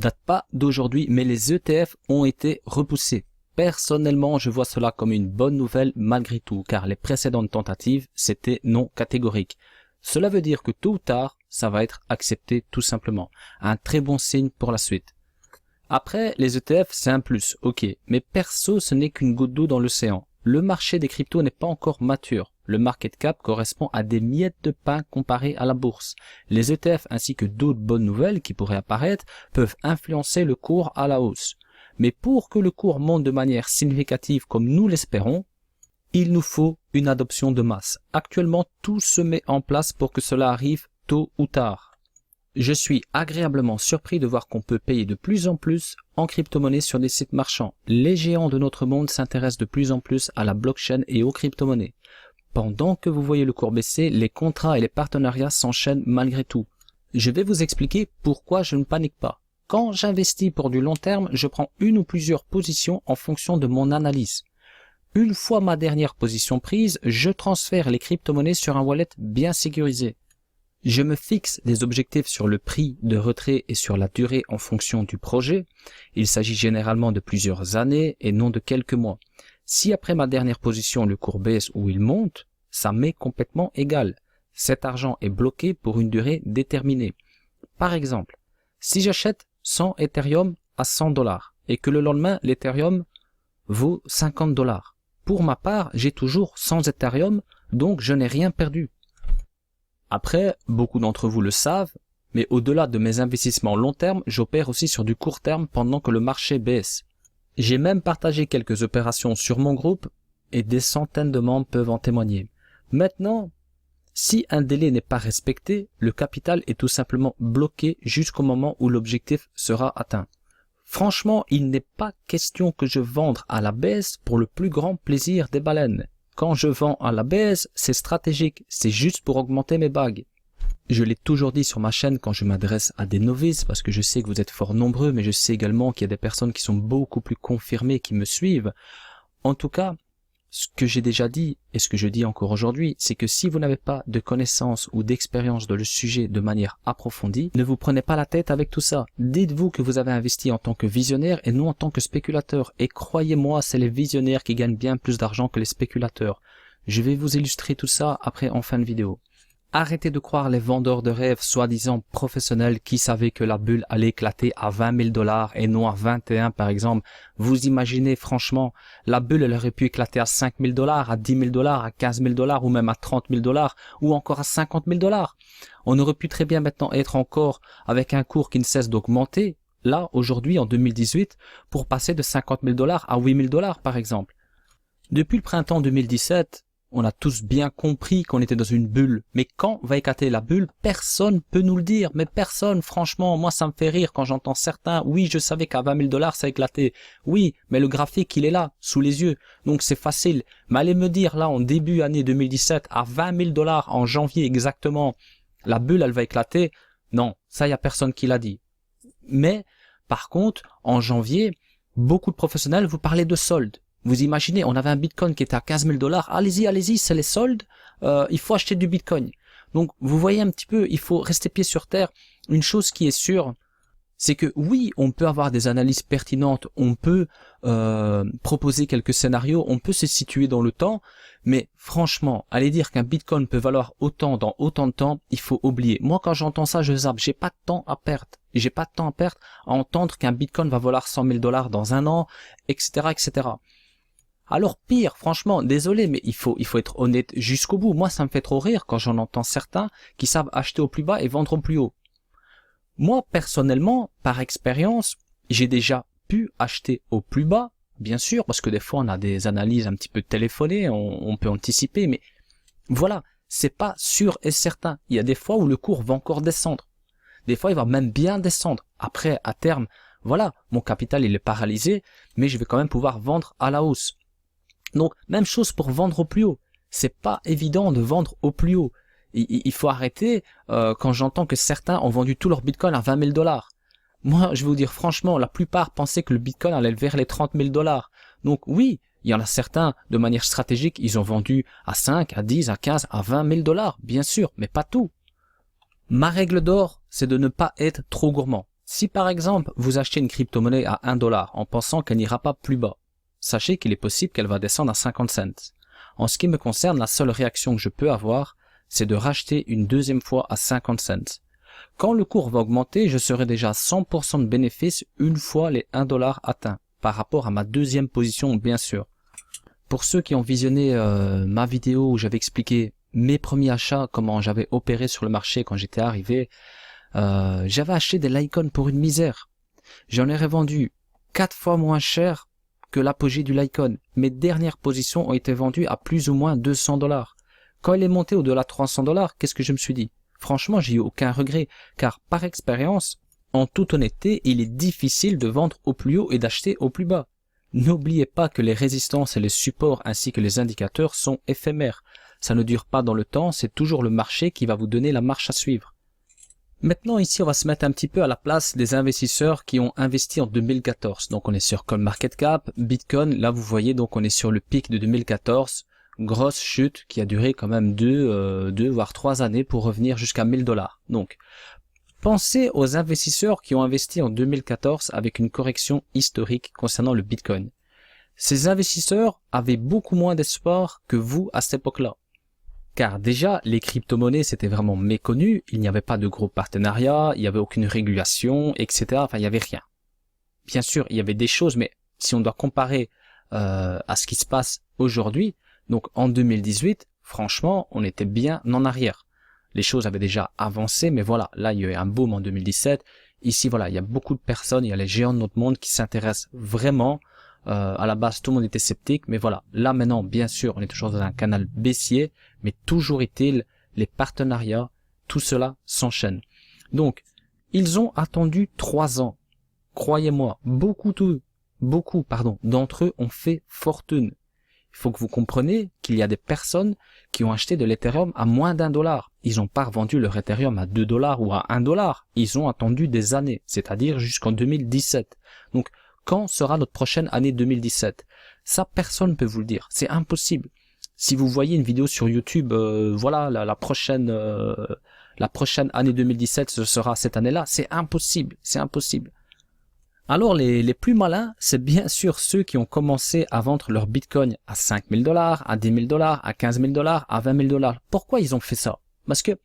date pas d'aujourd'hui, mais les ETF ont été repoussés. Personnellement, je vois cela comme une bonne nouvelle malgré tout, car les précédentes tentatives, c'était non catégorique. Cela veut dire que tôt ou tard, ça va être accepté tout simplement. Un très bon signe pour la suite. Après, les ETF, c'est un plus, ok, mais perso, ce n'est qu'une goutte d'eau dans l'océan. Le marché des cryptos n'est pas encore mature. Le market cap correspond à des miettes de pain comparé à la bourse. Les ETF ainsi que d'autres bonnes nouvelles qui pourraient apparaître peuvent influencer le cours à la hausse. Mais pour que le cours monte de manière significative comme nous l'espérons, il nous faut une adoption de masse. Actuellement, tout se met en place pour que cela arrive tôt ou tard. Je suis agréablement surpris de voir qu'on peut payer de plus en plus en crypto-monnaie sur des sites marchands. Les géants de notre monde s'intéressent de plus en plus à la blockchain et aux crypto-monnaies. Pendant que vous voyez le cours baisser, les contrats et les partenariats s'enchaînent malgré tout. Je vais vous expliquer pourquoi je ne panique pas. Quand j'investis pour du long terme, je prends une ou plusieurs positions en fonction de mon analyse. Une fois ma dernière position prise, je transfère les crypto-monnaies sur un wallet bien sécurisé. Je me fixe des objectifs sur le prix de retrait et sur la durée en fonction du projet. Il s'agit généralement de plusieurs années et non de quelques mois. Si après ma dernière position le cours baisse ou il monte, ça m'est complètement égal. Cet argent est bloqué pour une durée déterminée. Par exemple, si j'achète 100 Ethereum à 100 $ et que le lendemain l'Ethereum vaut 50 $. Pour ma part, j'ai toujours 100 Ethereum, donc je n'ai rien perdu. Après, beaucoup d'entre vous le savent, mais au-delà de mes investissements long terme, j'opère aussi sur du court terme pendant que le marché baisse. J'ai même partagé quelques opérations sur mon groupe et des centaines de membres peuvent en témoigner. Maintenant, si un délai n'est pas respecté, le capital est tout simplement bloqué jusqu'au moment où l'objectif sera atteint. Franchement, il n'est pas question que je vende à la baisse pour le plus grand plaisir des baleines. Quand je vends à la baisse, c'est stratégique, c'est juste pour augmenter mes bagues. Je l'ai toujours dit sur ma chaîne quand je m'adresse à des novices, parce que je sais que vous êtes fort nombreux, mais je sais également qu'il y a des personnes qui sont beaucoup plus confirmées, qui me suivent. En tout cas, ce que j'ai déjà dit, et ce que je dis encore aujourd'hui, c'est que si vous n'avez pas de connaissances ou d'expérience dans le sujet de manière approfondie, ne vous prenez pas la tête avec tout ça. Dites-vous que vous avez investi en tant que visionnaire et non en tant que spéculateur. Et croyez-moi, c'est les visionnaires qui gagnent bien plus d'argent que les spéculateurs. Je vais vous illustrer tout ça après en fin de vidéo. Arrêtez de croire les vendeurs de rêves soi-disant professionnels qui savaient que la bulle allait éclater à 20 000 $ et non à 21 par exemple. Vous imaginez franchement, la bulle elle aurait pu éclater à 5 000 $, à 10 000 $, à 15 000 $ ou même à 30 000 $ ou encore à 50 000 $. On aurait pu très bien maintenant être encore avec un cours qui ne cesse d'augmenter, là aujourd'hui en 2018, pour passer de 50 000 $ à 8 000 $ par exemple. Depuis le printemps 2017, on a tous bien compris qu'on était dans une bulle. Mais quand va éclater la bulle, personne peut nous le dire. Mais personne, franchement, moi ça me fait rire quand j'entends certains. Oui, je savais qu'à 20 000 $ ça éclatait. Oui, mais le graphique il est là, sous les yeux. Donc c'est facile. Mais allez me dire là en début année 2017, à 20 000 $ en janvier exactement, la bulle elle va éclater. Non, ça y a personne qui l'a dit. Mais par contre, en janvier, beaucoup de professionnels vous parlaient de soldes. Vous imaginez, on avait un bitcoin qui était à 15 000 $. Allez-y, c'est les soldes. Il faut acheter du bitcoin. Donc, vous voyez un petit peu, il faut rester pied sur terre. Une chose qui est sûre, c'est que oui, on peut avoir des analyses pertinentes, on peut proposer quelques scénarios, on peut se situer dans le temps, mais franchement, aller dire qu'un bitcoin peut valoir autant dans autant de temps, il faut oublier. Moi, quand j'entends ça, je zappe. J'ai pas de temps à perdre. J'ai pas de temps à perdre à entendre qu'un bitcoin va valoir 100 000 $ dans un an, etc., etc. Alors pire, franchement, désolé, mais il faut être honnête jusqu'au bout. Moi, ça me fait trop rire quand j'en entends certains qui savent acheter au plus bas et vendre au plus haut. Moi, personnellement, par expérience, j'ai déjà pu acheter au plus bas, bien sûr, parce que des fois, on a des analyses un petit peu téléphonées, on peut anticiper, mais voilà, c'est pas sûr et certain. Il y a des fois où le cours va encore descendre. Des fois, il va même bien descendre. Après, à terme, voilà, mon capital, il est paralysé, mais je vais quand même pouvoir vendre à la hausse. Donc, même chose pour vendre au plus haut. C'est pas évident de vendre au plus haut. Il faut arrêter quand j'entends que certains ont vendu tout leur bitcoin à 20 000 $. Moi, je vais vous dire franchement, la plupart pensaient que le bitcoin allait vers les 30 000 $. Donc oui, il y en a certains, de manière stratégique, ils ont vendu à 5, à 10, à 15, à 20 000 $, bien sûr, mais pas tout. Ma règle d'or, c'est de ne pas être trop gourmand. Si par exemple, vous achetez une crypto-monnaie à 1 dollar en pensant qu'elle n'ira pas plus bas, sachez qu'il est possible qu'elle va descendre à 50 cents. En ce qui me concerne, la seule réaction que je peux avoir, c'est de racheter une deuxième fois à 50 cents. Quand le cours va augmenter, je serai déjà à 100% de bénéfice une fois les 1 dollar atteints, par rapport à ma deuxième position bien sûr. Pour ceux qui ont visionné ma vidéo où j'avais expliqué mes premiers achats, comment j'avais opéré sur le marché quand j'étais arrivé, j'avais acheté des Litecoin pour une misère. J'en ai revendu 4 fois moins cher que l'apogée du Litecoin. Mes dernières positions ont été vendues à plus ou moins 200 dollars. Quand il est monté au-delà de 300 dollars, qu'est-ce que je me suis dit? Franchement, j'ai eu aucun regret, car par expérience, en toute honnêteté, il est difficile de vendre au plus haut et d'acheter au plus bas. N'oubliez pas que les résistances et les supports ainsi que les indicateurs sont éphémères. Ça ne dure pas dans le temps, c'est toujours le marché qui va vous donner la marche à suivre. Maintenant ici on va se mettre un petit peu à la place des investisseurs qui ont investi en 2014. Donc on est sur CoinMarketCap, Bitcoin, là vous voyez donc on est sur le pic de 2014, grosse chute qui a duré quand même 2 voire 3 années pour revenir jusqu'à 1000 dollars. Donc pensez aux investisseurs qui ont investi en 2014 avec une correction historique concernant le Bitcoin. Ces investisseurs avaient beaucoup moins d'espoir que vous à cette époque-là. Car déjà, les crypto-monnaies, c'était vraiment méconnu, il n'y avait pas de gros partenariats, il n'y avait aucune régulation, etc. Enfin, il n'y avait rien. Bien sûr, il y avait des choses, mais si on doit comparer à ce qui se passe aujourd'hui, donc en 2018, franchement, on était bien en arrière. Les choses avaient déjà avancé, mais voilà, là, il y a eu un boom en 2017. Ici, voilà, il y a beaucoup de personnes, il y a les géants de notre monde qui s'intéressent vraiment. À la base, tout le monde était sceptique, mais voilà. Là, maintenant, bien sûr, on est toujours dans un canal baissier, mais toujours est-il, les partenariats, tout cela s'enchaîne. Donc, ils ont attendu 3 ans. Croyez-moi, beaucoup d'entre eux ont fait fortune. Il faut que vous compreniez qu'il y a des personnes qui ont acheté de l'Ethereum à moins d'1 dollar. Ils n'ont pas revendu leur Ethereum à 2 dollars ou à 1 dollar. Ils ont attendu des années, c'est-à-dire jusqu'en 2017. Donc, quand sera notre prochaine année 2017? Ça, personne ne peut vous le dire. C'est impossible. Si vous voyez une vidéo sur YouTube, voilà, la prochaine année 2017, ce sera cette année-là. C'est impossible. C'est impossible. Alors, les plus malins, c'est bien sûr ceux qui ont commencé à vendre leur Bitcoin à 5000 dollars, à 10 000 dollars, à 15 000 dollars, à 20 000 dollars. Pourquoi ils ont fait ça? Parce que,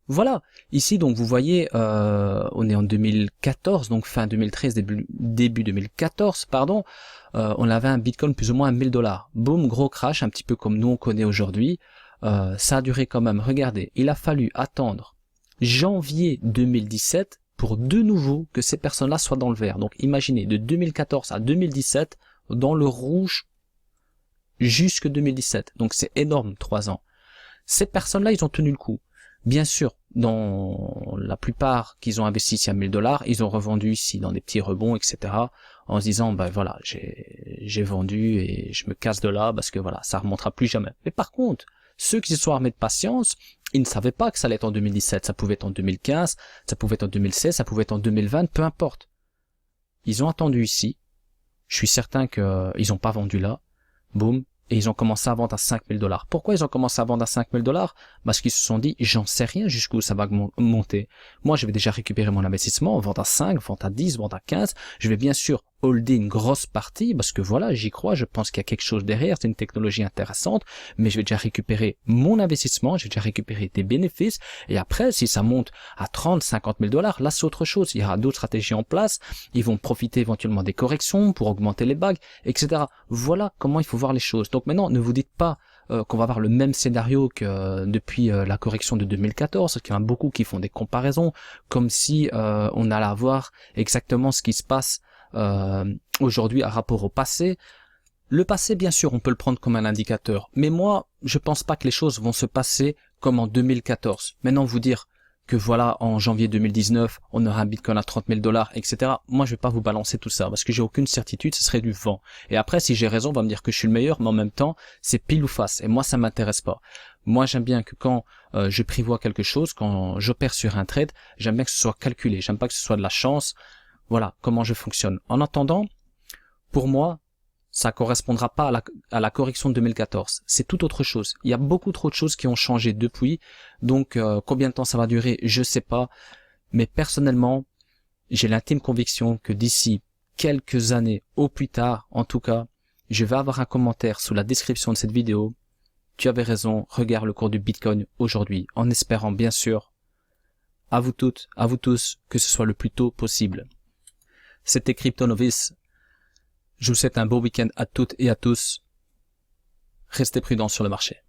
voilà, ici donc vous voyez, on est en 2014, donc fin 2013, début 2014, pardon, on avait un Bitcoin plus ou moins à 1000 dollars. Boum, gros crash, un petit peu comme nous on connaît aujourd'hui. Ça a duré quand même, regardez, il a fallu attendre janvier 2017 pour de nouveau que ces personnes-là soient dans le vert. Donc imaginez, de 2014 à 2017, dans le rouge jusque 2017. Donc c'est énorme, 3 ans. Ces personnes-là, ils ont tenu le coup. Bien sûr, dans la plupart qu'ils ont investi ici à 1000 dollars, ils ont revendu ici dans des petits rebonds, etc. En se disant, ben voilà, j'ai vendu et je me casse de là parce que voilà, ça remontera plus jamais. Mais par contre, ceux qui se sont armés de patience, ils ne savaient pas que ça allait être en 2017, ça pouvait être en 2015, ça pouvait être en 2016, ça pouvait être en 2020, peu importe. Ils ont attendu ici, je suis certain qu'ils n'ont pas vendu là, boum, et ils ont commencé à vendre à 5000 dollars. Pourquoi ils ont commencé à vendre à 5000 dollars? Parce qu'ils se sont dit, j'en sais rien jusqu'où ça va monter. Moi, je vais déjà récupérer mon investissement, vendre à 5, vendre à 10, vendre à 15. Je vais bien sûr holder une grosse partie parce que voilà, j'y crois, je pense qu'il y a quelque chose derrière, c'est une technologie intéressante, mais je vais déjà récupérer mon investissement, je vais déjà récupérer des bénéfices et après, si ça monte à 30, 50 000 dollars, là, c'est autre chose. Il y aura d'autres stratégies en place, ils vont profiter éventuellement des corrections pour augmenter les bagues, etc. Voilà comment il faut voir les choses. Donc maintenant, ne vous dites pas qu'on va avoir le même scénario que depuis la correction de 2014, parce qu'il y en a beaucoup qui font des comparaisons, comme si on allait avoir exactement ce qui se passe aujourd'hui à rapport au passé. Le passé, bien sûr, on peut le prendre comme un indicateur, mais moi, je pense pas que les choses vont se passer comme en 2014. Maintenant, vous dire que voilà, en janvier 2019, on aura un Bitcoin à 30 000 dollars, etc. Moi, je vais pas vous balancer tout ça, parce que j'ai aucune certitude, ce serait du vent. Et après, si j'ai raison, on va me dire que je suis le meilleur, mais en même temps, c'est pile ou face. Et moi, ça m'intéresse pas. Moi, j'aime bien que quand je prévois quelque chose, quand j'opère sur un trade, j'aime bien que ce soit calculé. J'aime pas que ce soit de la chance. Voilà comment je fonctionne. En attendant, pour moi, ça correspondra pas à la correction de 2014. C'est tout autre chose. Il y a beaucoup trop de choses qui ont changé depuis. Donc, combien de temps ça va durer, je sais pas. Mais personnellement, j'ai l'intime conviction que d'ici quelques années, au plus tard, en tout cas, je vais avoir un commentaire sous la description de cette vidéo. Tu avais raison, regarde le cours du Bitcoin aujourd'hui, en espérant bien sûr, à vous toutes, à vous tous, que ce soit le plus tôt possible. C'était Crypto Novice. Je vous souhaite un beau week-end à toutes et à tous. Restez prudents sur le marché.